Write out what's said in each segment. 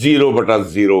0/0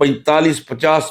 45-50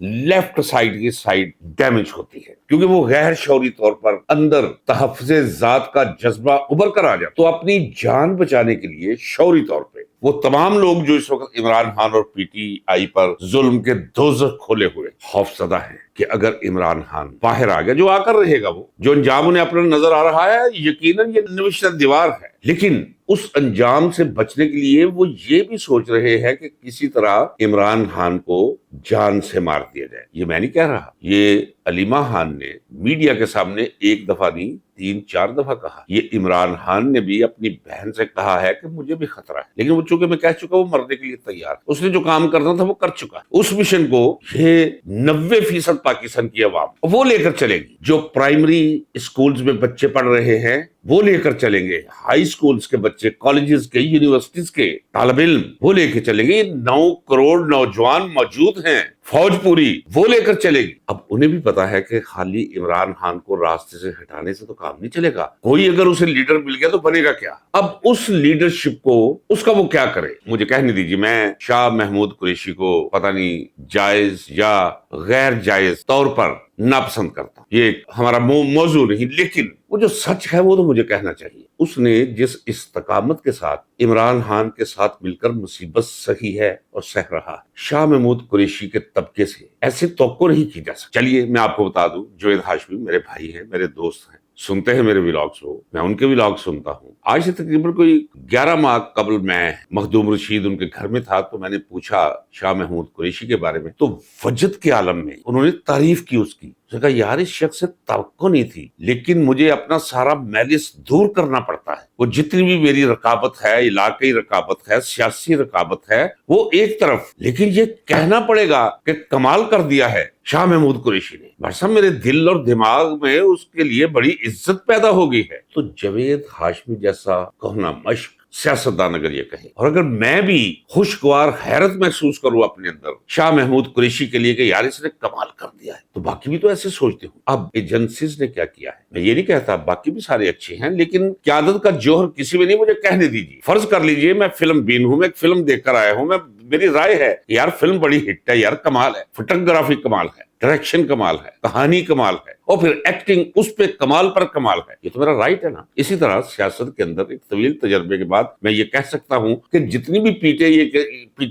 left side کی side damage ہوتی ہے، کیونکہ وہ غیر شعوری طور پر اندر تحفظ ذات کا جذبہ ابھر کر آ جاتا، تو اپنی جان بچانے کے لیے شعوری طور پہ وہ تمام لوگ جو اس وقت عمران خان اور پی ٹی آئی پر ظلم کے دوزخ کھولے ہوئے خوفزدہ ہیں کہ اگر عمران خان باہر آ گیا، جو آ کر رہے گا، وہ جو انجام انہیں اپنا نظر آ رہا ہے یقیناً یہ نوشتہ دیوار ہے، لیکن اس انجام سے بچنے کے لیے وہ یہ بھی سوچ رہے ہیں کہ کسی طرح عمران خان کو جان سے مار دیا جائے۔ یہ میں نہیں کہہ رہا، یہ علیمہ خان نے میڈیا کے سامنے ایک دفعہ نہیں 3-4 دفعہ کہا۔ یہ عمران خان نے بھی اپنی بہن سے کہا ہے کہ مجھے بھی خطرہ ہے، لیکن وہ چونکہ میں کہہ چکا وہ مرنے کے لیے تیار، اس نے جو کام کرنا تھا وہ کر چکا۔ اس مشن کو یہ 90% پاکستان کی عوام وہ لے کر چلے گی، جو پرائمری اسکولز میں بچے پڑھ رہے ہیں وہ لے کر چلیں گے، ہائی سکولز کے بچے، کالجز کے، یونیورسٹیز کے طالب علم وہ لے کے چلیں گے۔ 9 کروڑ نوجوان موجود ہیں، فوج پوری وہ لے کر چلے گی۔ اب انہیں بھی پتا ہے کہ خالی عمران خان کو راستے سے ہٹانے سے تو کام نہیں چلے گا، کوئی اگر اسے لیڈر مل گیا تو بنے گا کیا؟ اب اس لیڈرشپ کو اس کا وہ کیا کرے؟ مجھے کہنے دیجیے، میں شاہ محمود قریشی کو پتہ نہیں جائز یا غیر جائز طور پر ناپسند کرتا ہوں، یہ ہمارا موضوع نہیں، لیکن وہ جو سچ ہے وہ تو مجھے کہنا چاہیے۔ اس نے جس استقامت کے ساتھ عمران خان کے ساتھ مل کر مصیبت سہی ہے اور سہ رہا ہے، شاہ محمود قریشی کے طبقے سے ایسے توقع نہیں کی جا سکتی۔ چلیے میں آپ کو بتا دوں، جوید ہاشمی میرے بھائی ہیں، میرے دوست ہیں، سنتے ہیں میرے ولاگز کو، میں ان کے ولاگ سنتا ہوں۔ آج سے تقریباً کوئی 11 ماہ قبل میں مخدوم رشید ان کے گھر میں تھا، تو میں نے پوچھا شاہ محمود قریشی کے بارے میں، تو وجد کے عالم میں انہوں نے تعریف کی اس کی۔ اس نے کہا یار اس شخص سے توقع نہیں تھی، لیکن مجھے اپنا سارا میلس دور کرنا پڑتا ہے، وہ جتنی بھی میری رقابت ہے، علاقائی رقابت ہے، سیاسی رقابت ہے، وہ ایک طرف، لیکن یہ کہنا پڑے گا کہ کمال کر دیا ہے شاہ محمود قریشی نے۔ بھائی صاحب میرے دل اور دماغ میں اس کے لیے بڑی عزت پیدا ہو گئی ہے۔ تو جوید ہاشمی جیسا کہنا مشق سیاستدان اگر یہ کہے، اور اگر میں بھی خوشگوار حیرت محسوس کروں اپنے اندر شاہ محمود قریشی کے لیے کہ یار اس نے کمال کر دیا ہے، تو باقی بھی تو ایسے سوچتے ہوں۔ اب ایجنسیز نے کیا کیا ہے، میں یہ نہیں کہتا باقی بھی سارے اچھے ہیں، لیکن قیادت کا جوہر کسی میں نہیں، مجھے کہنے دیجیے۔ فرض کر لیجیے میں فلم بین ہوں، میں ایک فلم دیکھ کر آیا ہوں، میری رائے ہے یار فلم بڑی ہٹ ہے، یار کمال ہے، فوٹوگرافی کمال ہے، ڈائریکشن کمال ہے، کہانی کمال ہے، اور پھر ایکٹنگ اس پہ کمال پر کمال ہے، یہ تو میرا رائٹ ہے نا۔ اسی طرح سیاست کے اندر ایک طویل تجربے کے بعد میں یہ کہہ سکتا ہوں کہ جتنی بھی پی ٹی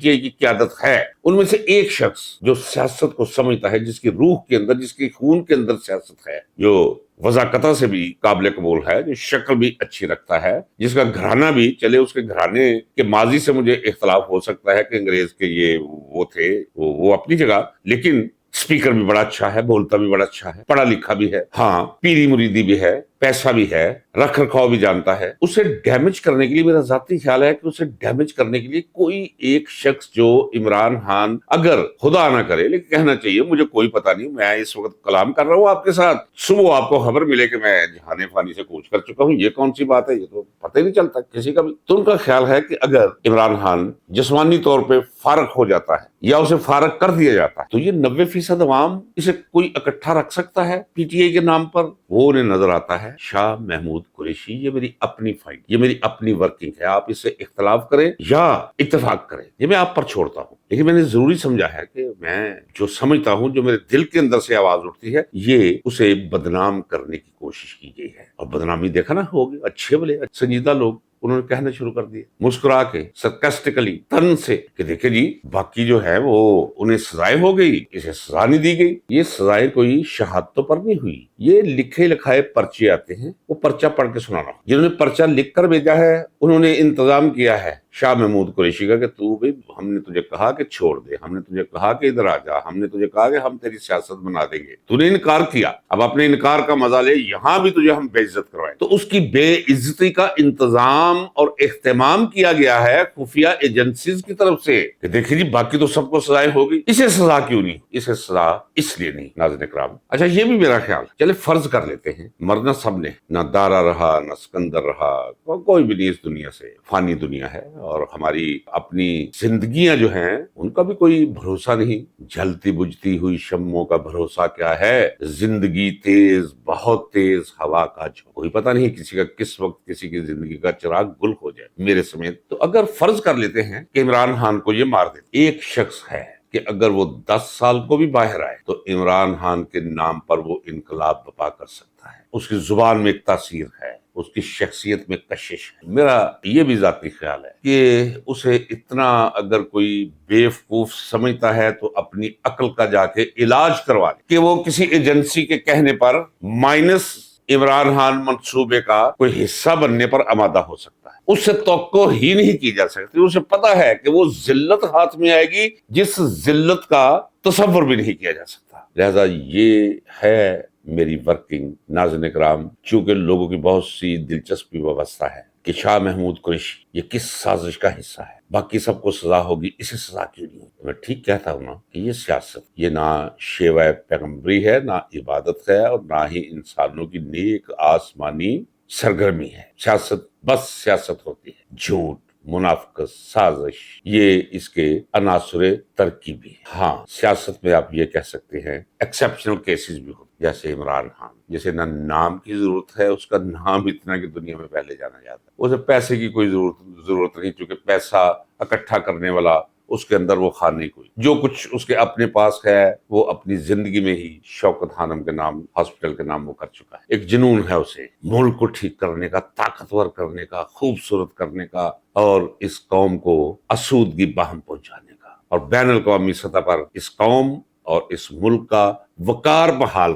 آئی کی قیادت ہے، ان میں سے ایک شخص جو سیاست کو سمجھتا ہے، جس کی روح کے اندر، جس کی خون کے اندر سیاست ہے، جو وضاقتہ سے بھی قابل قبول ہے، جو شکل بھی اچھی رکھتا ہے، جس کا گھرانہ بھی چلے، اس کے گھرانے کے ماضی سے مجھے اختلاف ہو سکتا ہے کہ انگریز کے یہ وہ تھے، وہ اپنی جگہ، لیکن اسپیکر بھی بڑا اچھا ہے، بولتا بھی بڑا اچھا ہے، پڑھا لکھا بھی ہے، ہاں پیری مریدی بھی ہے، پیسہ بھی ہے، رکھ رکھاؤ بھی جانتا ہے۔ اسے ڈیمیج کرنے کے لیے میرا ذاتی خیال ہے کہ اسے ڈیمیج کرنے کے لیے کوئی ایک شخص جو عمران خان اگر خدا نہ کرے، لیکن کہنا چاہیے مجھے کوئی پتہ نہیں، میں اس وقت کلام کر رہا ہوں آپ کے ساتھ، صبح آپ کو خبر ملے کہ میں جہان فانی سے کوچ کر چکا ہوں، یہ کون سی بات ہے؟ یہ تو پتہ ہی نہیں چلتا کسی کا بھی۔ تو ان کا خیال ہے کہ اگر عمران خان جسمانی طور پہ فارغ ہو جاتا ہے یا اسے فارغ کر دیا جاتا ہے، تو یہ 90% عوام اسے کوئی اکٹھا رکھ سکتا ہے پی ٹی آئی کے نام پر۔ وہ انہیں نظر آتا ہے شاہ محمود قریشی، یہ میری اپنی فائٹ، یہ میری اپنی ورکنگ ہے، آپ اس سے اختلاف کریں یا اتفاق کریں، یہ میں آپ پر چھوڑتا ہوں، لیکن میں نے ضروری سمجھا ہے کہ میں جو سمجھتا ہوں، جو میرے دل کے اندر سے آواز اٹھتی ہے، یہ اسے بدنام کرنے کی کوشش کی گئی ہے۔ اور بدنامی دیکھا نا ہوگی، اچھے بھلے سنجیدہ لوگ انہوں نے کہنا شروع کر دیا مسکرا کے، سرکاسٹیکلی، تن سے، کہ دیکھیں جی باقی جو ہے وہ انہیں سزائیں ہو گئی، اسے سزا نہیں دی گئی۔ یہ سزائیں کوئی شہادتوں پر نہیں ہوئی، یہ لکھے لکھائے پرچے آتے ہیں، وہ پرچہ پڑھ کے سنانا۔ جنہوں نے پرچہ لکھ کر بھیجا ہے انہوں نے انتظام کیا ہے شاہ محمود قریشی کا کہ تو بھائی ہم نے تجھے کہا کہ چھوڑ دے، ہم نے تجھے کہا کہ ادھر آ جا، ہم نے تجھے کہا کہ ہم تیری سیاست بنا دیں گے، تو نے انکار کیا، اب اپنے انکار کا مزہ لے، یہاں بھی تجھے ہم بے عزت کروائیں۔ تو اس کی بے عزتی کا انتظام اور اہتمام کیا گیا ہے خفیہ ایجنسیز کی طرف سے کہ دیکھیں جی باقی تو سب کو سزائیں ہوگی، اسے سزا کیوں نہیں؟ اسے سزا اس لیے نہیں۔ ناظرین کرام، اچھا یہ بھی میرا خیال، چلے فرض کر لیتے ہیں مرنا سب نے، نہ دارا رہا نہ سکندر رہا، کوئی بھی نہیں اس دنیا سے، فانی دنیا ہے، اور ہماری اپنی زندگیاں جو ہیں ان کا بھی کوئی بھروسہ نہیں، جلتی بجھتی ہوئی شمعوں کا بھروسہ کیا ہے، زندگی تیز، بہت تیز ہوا کا جھونکا، کوئی پتہ نہیں کسی کا کس وقت کسی کی زندگی کا چراغ گل ہو جائے، میرے سمیت۔ تو اگر فرض کر لیتے ہیں کہ عمران خان کو یہ مار دے، ایک شخص ہے کہ اگر وہ 10 سال کو بھی باہر آئے تو عمران خان کے نام پر وہ انقلاب برپا کر سکتا ہے. اس کی زبان میں ایک تاثیر ہے، اس کی شخصیت میں کشش ہے. میرا یہ بھی ذاتی خیال ہے کہ اسے اتنا اگر کوئی بیوقوف سمجھتا ہے تو اپنی عقل کا جا کے علاج کروا لے کہ وہ کسی ایجنسی کے کہنے پر مائنس عمران خان منصوبے کا کوئی حصہ بننے پر آمادہ ہو سکتا ہے. اس سے توقع ہی نہیں کی جا سکتی. اسے پتا ہے کہ وہ ذلت ہاتھ میں آئے گی جس ذلت کا تصور بھی نہیں کیا جا سکتا. لہذا یہ ہے میری ورکنگ. ناظرین کرام، چونکہ لوگوں کی بہت سی دلچسپی وابستہ ہے کہ شاہ محمود قریشی یہ کس سازش کا حصہ ہے، باقی سب کو سزا ہوگی، اسے سزا کیوں نہیں ہوگی؟ میں ٹھیک کہتا ہوں نا کہ یہ سیاست یہ نہ شیوہ پیغمبری ہے، نہ عبادت ہے، اور نہ ہی انسانوں کی نیک آسمانی سرگرمی ہے. سیاست بس سیاست ہوتی ہے. جھوٹ، منافقت، سازش، یہ اس کے عناصر ترکیبی ہیں. ہاں، سیاست میں آپ یہ کہہ سکتے ہیں ایکسیپشنل کیسز بھی ہوتے، جیسے عمران خان جسے نہ نام کی ضرورت ہے، اس کا نام اتنا کہ دنیا میں پہلے جانا جاتا ہے. اسے پیسے کی کوئی ضرورت نہیں، چونکہ پیسہ اکٹھا کرنے والا اس کے اندر وہ خانے کوئی. جو کچھ اس کے اپنے پاس ہے وہ اپنی زندگی میں ہی شوکت خانم کے نام، ہاسپٹل کے نام وہ کر چکا ہے. ایک جنون ہے اسے ملک کو ٹھیک کرنے کا، طاقتور کرنے کا، خوبصورت کرنے کا، اور اس قوم کو آسودگی باہم پہنچانے کا، اور بین الاقوامی سطح پر اس قوم اور اس ملک کا وقار بحال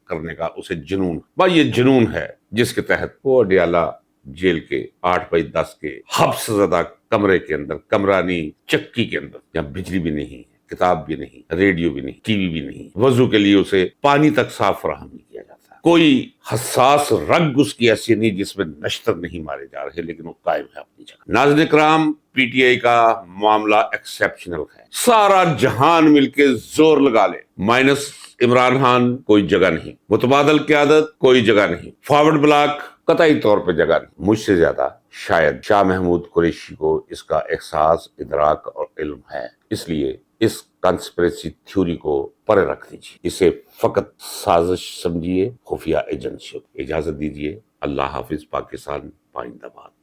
کرنے کا اسے جنون. یہ جنون ہے جس کے تحت وہ اڈیالہ جیل کے 8/10 کے حبس زدہ کمرے کے اندر، کمرانی چکی کے اندر، جہاں بجلی بھی نہیں، کتاب بھی نہیں، ریڈیو بھی نہیں، ٹی وی بھی نہیں، وضو کے لیے اسے پانی تک صاف فراہم نہیں کیا جاتا. کوئی حساس رگ اس کی ایسی نہیں جس میں نشتر نہیں مارے جا رہے، لیکن وہ قائم ہے اپنی جگہ. ناظرین کرام، پی ٹی آئی کا معاملہ ایکسیپشنل ہے. سارا جہان مل کے زور لگا لے، مائنس عمران خان کوئی جگہ نہیں، متبادل قیادت کوئی جگہ نہیں، فارورڈ بلاک قطعی طور پہ جگہ نہیں. مجھ سے زیادہ شاید شاہ محمود قریشی کو اس کا احساس، ادراک اور علم ہے. اس لیے اس کنسپریسی تھیوری کو پرے رکھ دیجیے، اسے فقط سازش سمجھیے، خفیہ ایجنسی. اجازت دیجیے. اللہ حافظ. پاکستان پائندہ باد.